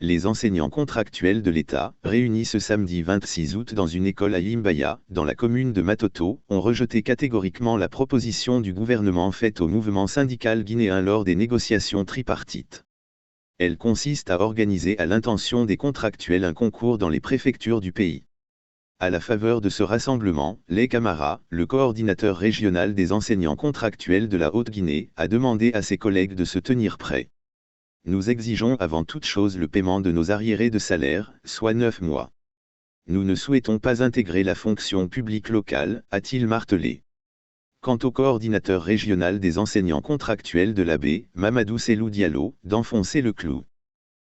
Les enseignants contractuels de l'État, réunis ce samedi 26 août dans une école à Limbaya, dans la commune de Matoto, ont rejeté catégoriquement la proposition du gouvernement faite au mouvement syndical guinéen lors des négociations tripartites. Elle consiste à organiser à l'intention des contractuels un concours dans les préfectures du pays. À la faveur de ce rassemblement, les Camara, le coordinateur régional des enseignants contractuels de la Haute-Guinée, a demandé à ses collègues de se tenir prêts. Nous exigeons avant toute chose le paiement de nos arriérés de salaire, soit 9 mois. Nous ne souhaitons pas intégrer la fonction publique locale, a-t-il martelé. Quant au coordinateur régional des enseignants contractuels de l'AB, Mamadou Selou Diallo, d'enfoncer le clou.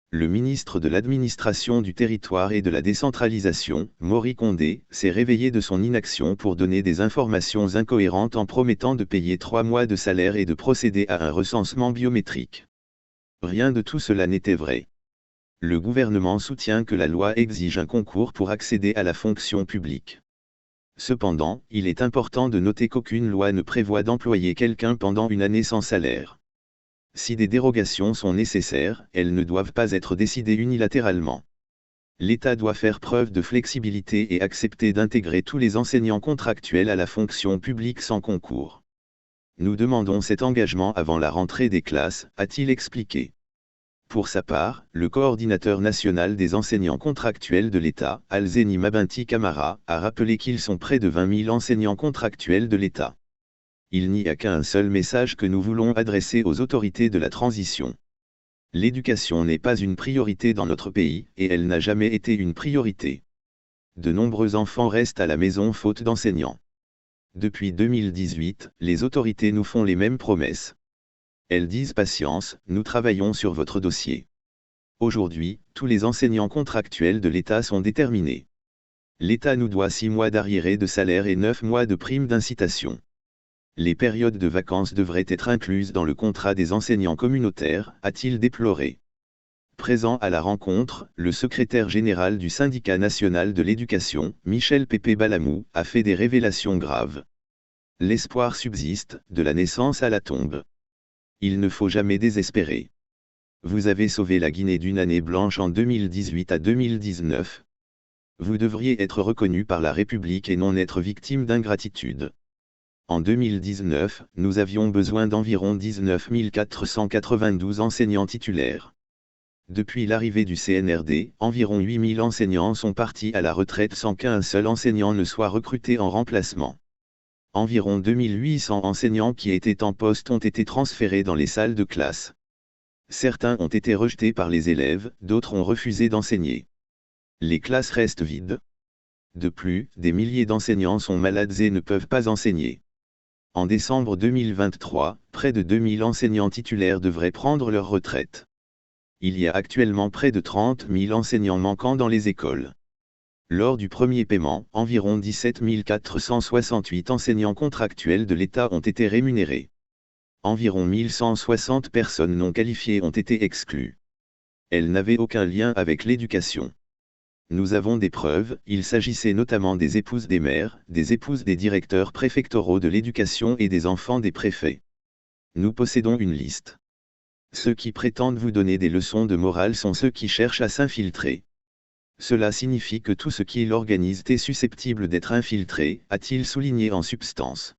Le ministre de l'Administration du Territoire et de la Décentralisation, Maury Condé, s'est réveillé de son inaction pour donner des informations incohérentes en promettant de payer 3 mois de salaire et de procéder à un recensement biométrique. Rien de tout cela n'était vrai. Le gouvernement soutient que la loi exige un concours pour accéder à la fonction publique. Cependant, il est important de noter qu'aucune loi ne prévoit d'employer quelqu'un pendant une année sans salaire. Si des dérogations sont nécessaires, elles ne doivent pas être décidées unilatéralement. L'État doit faire preuve de flexibilité et accepter d'intégrer tous les enseignants contractuels à la fonction publique sans concours. Nous demandons cet engagement avant la rentrée des classes, a-t-il expliqué. Pour sa part, le coordinateur national des enseignants contractuels de l'État, Alzeni Mabinti Camara, a rappelé qu'ils sont près de 20 000 enseignants contractuels de l'État. Il n'y a qu'un seul message que nous voulons adresser aux autorités de la transition. L'éducation n'est pas une priorité dans notre pays, et elle n'a jamais été une priorité. De nombreux enfants restent à la maison faute d'enseignants. Depuis 2018, les autorités nous font les mêmes promesses. Elles disent patience, nous travaillons sur votre dossier. Aujourd'hui, tous les enseignants contractuels de l'État sont déterminés. L'État nous doit 6 mois d'arriérés de salaire et 9 mois de primes d'incitation. Les périodes de vacances devraient être incluses dans le contrat des enseignants communautaires, a-t-il déploré. Présent à la rencontre, le secrétaire général du syndicat national de l'éducation, Michel Pépé Balamou, a fait des révélations graves. L'espoir subsiste, de la naissance à la tombe. Il ne faut jamais désespérer. Vous avez sauvé la Guinée d'une année blanche en 2018 à 2019. Vous devriez être reconnu par la République et non être victime d'ingratitude. En 2019, nous avions besoin d'environ 19 492 enseignants titulaires. Depuis l'arrivée du CNRD, environ 8 000 enseignants sont partis à la retraite sans qu'un seul enseignant ne soit recruté en remplacement. Environ 2 800 enseignants qui étaient en poste ont été transférés dans les salles de classe. Certains ont été rejetés par les élèves, d'autres ont refusé d'enseigner. Les classes restent vides. De plus, des milliers d'enseignants sont malades et ne peuvent pas enseigner. En décembre 2023, près de 2 000 enseignants titulaires devraient prendre leur retraite. Il y a actuellement près de 30 000 enseignants manquants dans les écoles. Lors du premier paiement, environ 17 468 enseignants contractuels de l'État ont été rémunérés. Environ 1160 personnes non qualifiées ont été exclues. Elles n'avaient aucun lien avec l'éducation. Nous avons des preuves, il s'agissait notamment des épouses des maires, des épouses des directeurs préfectoraux de l'éducation et des enfants des préfets. Nous possédons une liste. Ceux qui prétendent vous donner des leçons de morale sont ceux qui cherchent à s'infiltrer. Cela signifie que tout ce qui l'organise est susceptible d'être infiltré, a-t-il souligné en substance.